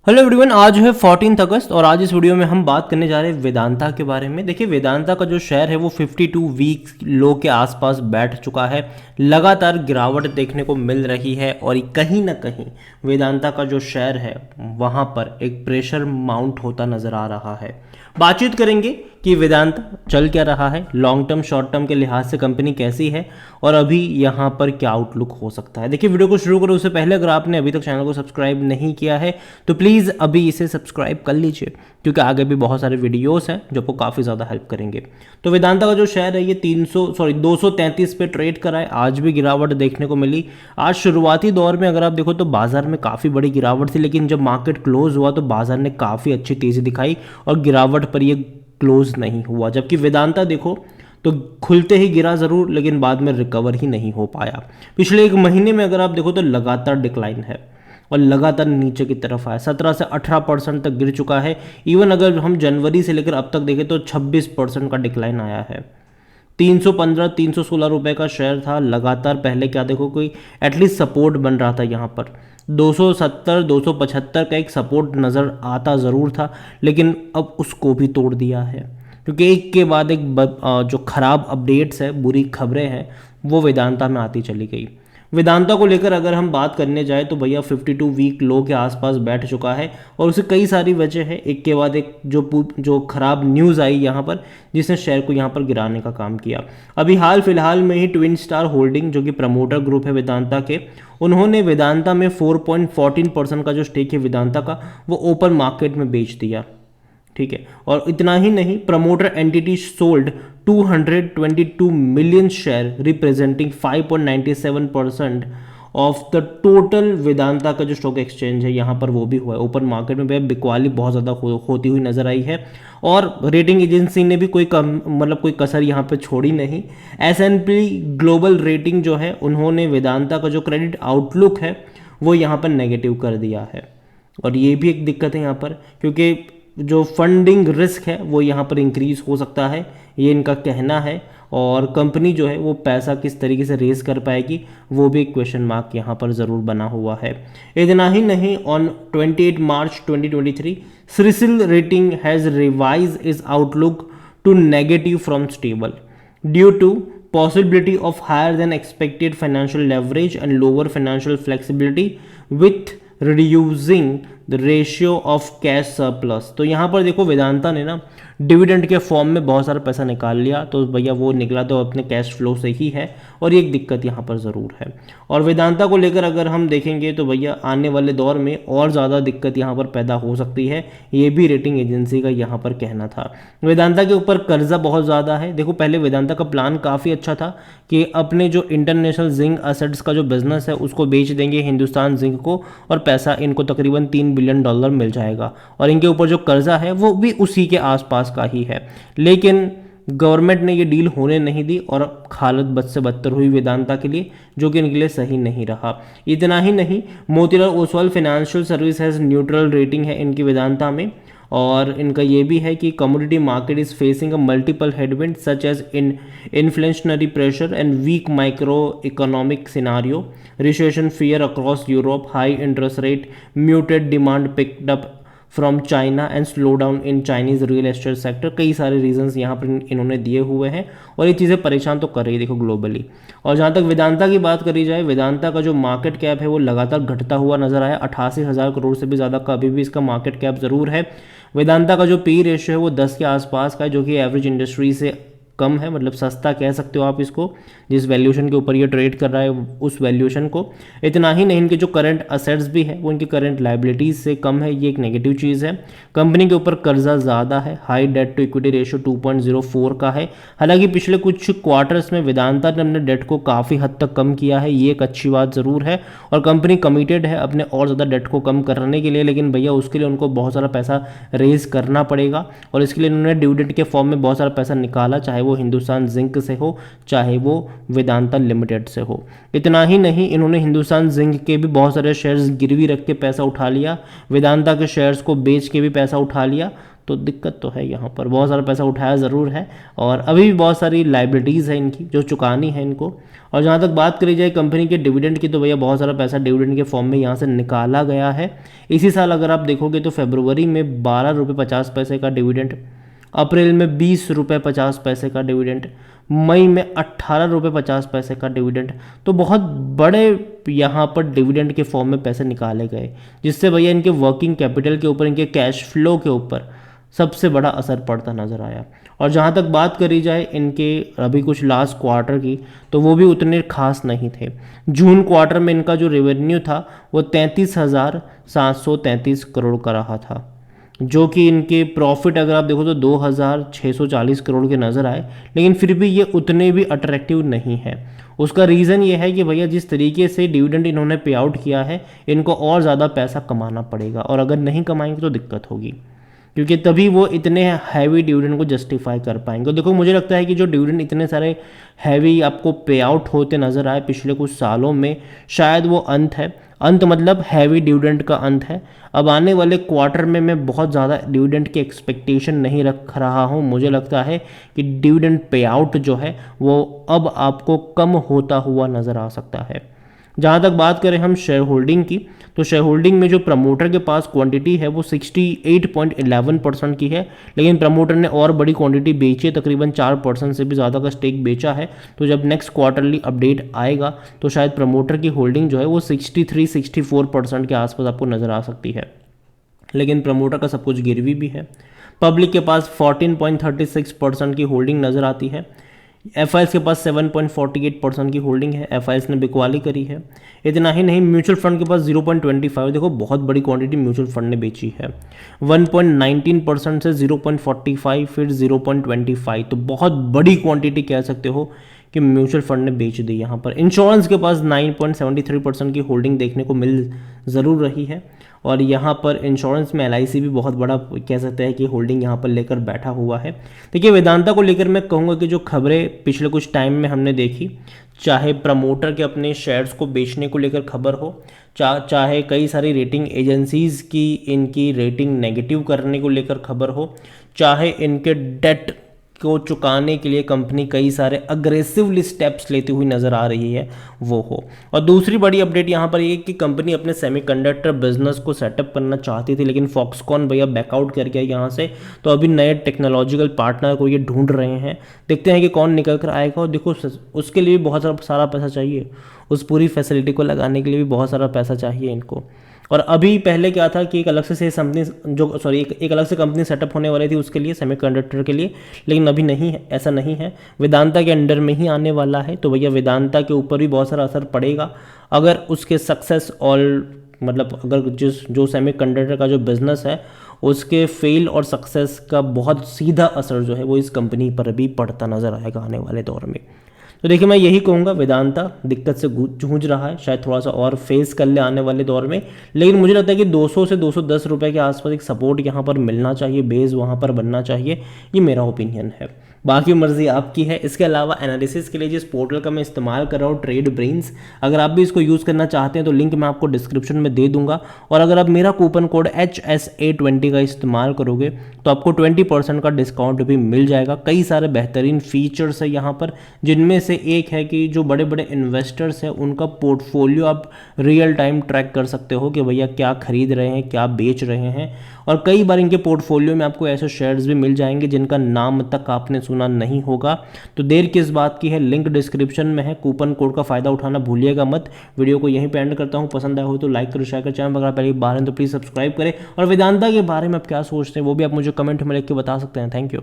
Hello everyone, आज है 14 अगस्त और आज इस वीडियो में हम बात करने जा रहे हैं वेदांता के बारे में। देखिए, वेदांता का जो शेयर है वो 52 वीक लो के आसपास बैठ चुका है। लगातार गिरावट देखने को मिल रही है और कहीं ना कहीं वेदांता का जो शेयर है वहाँ पर एक प्रेशर माउंट होता नज़र आ रहा है। बातचीत करेंगे कि वेदांता चल क्या रहा है, लॉन्ग टर्म शॉर्ट टर्म के लिहाज से कंपनी कैसी है और अभी यहाँ पर क्या आउटलुक हो सकता है। देखिए, वीडियो को शुरू करो उससे पहले अगर आपने अभी तक चैनल को सब्सक्राइब नहीं किया है तो प्लीज़ अभी इसे सब्सक्राइब कर लीजिए, क्योंकि आगे भी बहुत सारे वीडियोस हैं जो आपको काफ़ी ज़्यादा हेल्प करेंगे। तो वेदांता का जो शेयर है ये 233 पे ट्रेड करा है। आज भी गिरावट देखने को मिली। आज शुरुआती दौर में अगर आप देखो तो बाजार में काफ़ी बड़ी गिरावट थी, लेकिन जब मार्केट क्लोज हुआ तो बाजार ने काफ़ी अच्छी तेज़ी दिखाई और गिरावट पर ये क्लोज नहीं हुआ। जबकि वेदांता देखो तो खुलते ही गिरा ज़रूर, लेकिन बाद में रिकवर ही नहीं हो पाया। पिछले एक महीने में अगर आप देखो तो लगातार डिक्लाइन है और लगातार नीचे की तरफ आया। 17 से 18% तक गिर चुका है। इवन अगर हम जनवरी से लेकर अब तक देखें तो 26% का डिक्लाइन आया है। 315-316 रुपए का शेयर था लगातार। पहले क्या देखो कोई एटलीस्ट सपोर्ट बन रहा था यहाँ पर 270-275 का एक सपोर्ट नज़र आता ज़रूर था, लेकिन अब उसको भी तोड़ दिया है, क्योंकि एक के बाद एक जो खराब अपडेट्स है, बुरी खबरें हैं, वो वेदांता में आती चली गई। वेदांता को लेकर अगर हम बात करने जाए तो भैया 52 वीक लो के आसपास बैठ चुका है और उसे कई सारी वजह है। एक के बाद एक जो खराब न्यूज़ आई यहाँ पर, जिसने शेयर को यहाँ पर गिराने का काम किया। अभी हाल फिलहाल में ही ट्विन स्टार होल्डिंग, जो कि प्रमोटर ग्रुप है वेदांता के, उन्होंने वेदांता में 4.14% का जो स्टेक है वेदांता का, वो ओपन मार्केट में बेच दिया। ठीक है, और इतना ही नहीं, promoter entity sold 222 million share representing 5.97% of the total Vedanta का जो स्टॉक एक्सचेंज है यहाँ पर वो भी हुआ है। ओपन मार्केट में भी बिकवाली बहुत ज़्यादा होती हुई नजर आई है और रेटिंग एजेंसी ने भी कोई कोई कसर यहाँ पे छोड़ी नहीं। S&P ग्लोबल रेटिंग जो है, उन्होंने वेदांता का जो क्रेडिट आउटलुक है वो यहाँ पर नेगेटिव कर दिया है। और ये भी एक दिक्कत है यहाँ पर, क्योंकि जो फंडिंग रिस्क है वो यहाँ पर इंक्रीज हो सकता है, ये इनका कहना है। और कंपनी जो है वो पैसा किस तरीके से रेज कर पाएगी वो भी एक क्वेश्चन मार्क यहाँ पर ज़रूर बना हुआ है। इतना ही नहीं, on 28 March 2023 CRISIL rating has revise is outlook to negative from stable due to possibility of higher than expected financial leverage and lower financial flexibility with reducing the ratio of cash surplus। तो यहाँ पर देखो वेदांता ने ना dividend के form में बहुत सारा पैसा निकाल लिया, तो भैया वो निकला तो अपने कैश फ्लो से ही है, और ये एक दिक्कत यहाँ पर ज़रूर है। और वेदांता को लेकर अगर हम देखेंगे तो भैया आने वाले दौर में और ज़्यादा दिक्कत यहाँ पर पैदा हो सकती है, ये भी रेटिंग एजेंसी का यहाँ पर कहना था। वेदांता के ऊपर कर्जा बहुत ज़्यादा है। देखो, पहले वेदांता का प्लान काफ़ी अच्छा था कि अपने जो इंटरनेशनल जिंक असेट्स का जो बिजनेस है उसको बेच देंगे हिंदुस्तान जिंक को, और पैसा इनको तकरीबन $3 बिलियन मिल जाएगा, और इनके ऊपर जो कर्जा है वो भी उसी के आसपास का ही है। लेकिन गवर्नमेंट ने ये डील होने नहीं दी और हालत बद से बदतर हुई वेदांता के लिए, जो कि इनके लिए सही नहीं रहा। इतना ही नहीं, Motilal Oswal financial service has neutral rating है इनकी वेदांता में, और इनका ये भी है कि commodity market is facing a multiple headwind such as inflationary pressure and weak micro economic scenario, recession fear across Europe, high interest rate, muted demand picked up from China and slow down in Chinese real estate sector. कई सारे reasons यहाँ पर इन्होंने दिए हुए हैं और ये चीज़ें परेशान तो कर रही है देखो ग्लोबली। और जहाँ तक वेदांता की बात करी जाए, वेदांता का जो मार्केट कैप है वो लगातार घटता हुआ नजर आया। 88,000 करोड़ से भी ज़्यादा का अभी भी इसका मार्केट कैप ज़रूर है। वेदांता का जो पी रेशियो है वो 10 के आसपास का है, जो कि एवरेज इंडस्ट्री से कम है, मतलब सस्ता कह सकते हो आप इसको, जिस वैल्यूशन के ऊपर ये ट्रेड कर रहा है उस वैल्यूशन को। इतना ही नहीं, इनके जो करंट असेट्स भी है वो इनकी करंट लाइबिलिटीज से कम है, ये एक नेगेटिव चीज़ है। कंपनी के ऊपर कर्जा ज़्यादा है, high debt to equity ratio 2.04 का है। हालांकि पिछले कुछ क्वार्टर्स में वेदांता ने अपने डेट को काफ़ी हद तक कम किया है, ये एक अच्छी बात ज़रूर है, और कंपनी कमिटेड है अपने और ज़्यादा डेट को कम करने के लिए। लेकिन भैया उसके लिए उनको बहुत सारा पैसा रेज करना पड़ेगा, और इसके लिए उन्होंने डिविडेंड के फॉर्म में बहुत सारा पैसा निकाला, चाहे वो हिंदुस्तान जिंक से हो चाहे वो वेदांता लिमिटेड से हो। इतना ही नहीं, इन्होंने हिंदुस्तान जिंक के भी बहुत सारे शेयर्स गिरवी रख के पैसा उठा लिया, वेदांता के शेयर्स को बेच के भी पैसा उठा लिया। तो दिक्कत तो है यहाँ पर, बहुत सारा पैसा उठाया ज़रूर है और अभी भी बहुत सारी लाइबिलिटीज़ है इनकी जो चुकानी है इनको। और जहाँ तक बात करी जाए कंपनी के डिविडेंड की, तो भैया बहुत सारा पैसा डिविडेंड के फॉर्म में यहाँ से निकाला गया है। इसी साल अगर आप देखोगे तो फरवरी में 12 रुपये 50 पैसे का डिविडेंड, अप्रैल में 20 रुपये 50 पैसे का डिविडेंड, मई में 18 रुपये 50 पैसे का डिविडेंड। तो बहुत बड़े यहाँ पर डिविडेंड के फॉर्म में पैसे निकाले गए, जिससे भैया इनके वर्किंग कैपिटल के ऊपर, इनके कैश फ्लो के ऊपर सबसे बड़ा असर पड़ता नज़र आया। और जहाँ तक बात करी जाए इनके अभी कुछ लास्ट क्वार्टर की, तो वो भी उतने खास नहीं थे। जून क्वार्टर में इनका जो रेवेन्यू था वो 33,733 करोड़ का रहा था, जो कि इनके प्रॉफिट अगर आप देखो तो 2,640 करोड़ के नज़र आए, लेकिन फिर भी ये उतने भी अट्रैक्टिव नहीं है। उसका रीज़न ये है कि भैया जिस तरीके से डिविडेंड इन्होंने पे आउट किया है, इनको और ज़्यादा पैसा कमाना पड़ेगा, और अगर नहीं कमाएंगे तो दिक्कत होगी, क्योंकि तभी वो इतने हैवी डिविडेंड को जस्टिफाई कर पाएंगे। देखो मुझे लगता है कि जो डिविडेंड इतने सारे हैवी आपको पे आउट होते नज़र आए पिछले कुछ सालों में, शायद वो अंत है। अंत मतलब हैवी डिविडेंड का अंत है। अब आने वाले क्वार्टर में मैं बहुत ज़्यादा डिविडेंड की एक्सपेक्टेशन नहीं रख रहा हूँ। मुझे लगता है कि डिविडेंड पे आउट जो है वो अब आपको कम होता हुआ नज़र आ सकता है। जहाँ तक बात करें हम शेयर होल्डिंग की, तो शेयर होल्डिंग में जो प्रमोटर के पास क्वांटिटी है वो 68.11% की है, लेकिन प्रमोटर ने और बड़ी क्वांटिटी बेची है, तकरीबन 4% से भी ज़्यादा का स्टेक बेचा है। तो जब नेक्स्ट क्वार्टरली अपडेट आएगा तो शायद प्रमोटर की होल्डिंग जो है वो 63-64% के आसपास आपको नज़र आ सकती है, लेकिन प्रमोटर का सब कुछ गिरवी भी है। पब्लिक के पास 14.36% की होल्डिंग नज़र आती है। एफआईएस के पास 7.48% की होल्डिंग है, एफआईएस ने बिकवाली करी है। इतना ही नहीं, म्यूचुअल फंड के पास 0.25, देखो बहुत बड़ी क्वांटिटी म्यूचुअल फंड ने बेची है। 1.19% से 0.45, फिर 0.25, तो बहुत बड़ी क्वांटिटी कह सकते हो कि म्यूचुअल फंड ने बेच दी। यहाँ पर इंश्योरेंस के पास 9.73% की होल्डिंग देखने को मिल ज़रूर रही है, और यहाँ पर इंश्योरेंस में एलआईसी भी बहुत बड़ा कह सकते हैं कि होल्डिंग यहाँ पर लेकर बैठा हुआ है। देखिए वेदांता को लेकर मैं कहूँगा कि जो खबरें पिछले कुछ टाइम में हमने देखी, चाहे प्रमोटर के अपने शेयर्स को बेचने को लेकर खबर हो, चाहे कई सारी रेटिंग एजेंसीज़ की इनकी रेटिंग नेगेटिव करने को लेकर खबर हो, चाहे इनके डेट को चुकाने के लिए कंपनी कई सारे अग्रेसिवली स्टेप्स लेती हुई नज़र आ रही है वो हो। और दूसरी बड़ी अपडेट यहाँ पर ये कि कंपनी अपने सेमीकंडक्टर बिजनेस को सेटअप करना चाहती थी, लेकिन फॉक्सकॉन भैया बैकआउट कर गया यहाँ से, तो अभी नए टेक्नोलॉजिकल पार्टनर को ये ढूंढ रहे हैं। देखते हैं कि कौन निकल कर आएगा। और देखो उसके लिए भी बहुत सारा पैसा चाहिए, उस पूरी फैसिलिटी को लगाने के लिए भी बहुत सारा पैसा चाहिए इनको। और अभी पहले क्या था कि एक अलग से कंपनी एक अलग से कंपनी सेटअप होने वाली थी उसके लिए, सेमीकंडक्टर के लिए, लेकिन अभी नहीं है, ऐसा नहीं है, वेदांता के अंडर में ही आने वाला है। तो भैया वेदांता के ऊपर भी बहुत सारा असर पड़ेगा अगर उसके सक्सेस मतलब अगर जो सेमीकंडक्टर का जो बिज़नेस है उसके फेल और सक्सेस का बहुत सीधा असर जो है वो इस कंपनी पर भी पड़ता नज़र आएगा आने वाले दौर में। तो देखिए मैं यही कहूँगा, वेदांता दिक्कत से जूझ रहा है, शायद थोड़ा सा और फेस कर ले आने वाले दौर में, लेकिन मुझे लगता है कि 200 से 210 रुपये के आसपास एक सपोर्ट यहाँ पर मिलना चाहिए, बेस वहाँ पर बनना चाहिए, ये मेरा ओपिनियन है। बाकी मर्जी आपकी है। इसके अलावा एनालिसिस के लिए जिस पोर्टल का मैं इस्तेमाल कर रहा हूँ, ट्रेड ब्रेन्स, अगर आप भी इसको यूज़ करना चाहते हैं तो लिंक मैं आपको डिस्क्रिप्शन में दे दूंगा, और अगर आप मेरा कूपन कोड HSA20 का इस्तेमाल करोगे तो आपको 20% का डिस्काउंट भी मिल जाएगा। कई सारे बेहतरीन फीचर्स है यहाँ पर, जिनमें से एक है कि जो बड़े बड़े इन्वेस्टर्स हैं उनका पोर्टफोलियो आप रियल टाइम ट्रैक कर सकते हो कि भैया क्या खरीद रहे हैं, क्या बेच रहे हैं, और कई बार इनके पोर्टफोलियो में आपको ऐसे शेयर्स भी मिल जाएंगे जिनका नाम तक आपने सुना नहीं होगा। तो देर किस बात की है, लिंक डिस्क्रिप्शन में है, कूपन कोड का फ़ायदा उठाना भूलिएगा मत। वीडियो को यहीं पे एंड करता हूँ, पसंद आया हो तो लाइक करो, शेयर करो, चैनल अगर पहले बार हैं तो प्लीज़ सब्सक्राइब करें, और वेदांता के बारे में आप क्या सोचते हैं वो भी आप मुझे कमेंट में लिख के बता सकते हैं। Thank you.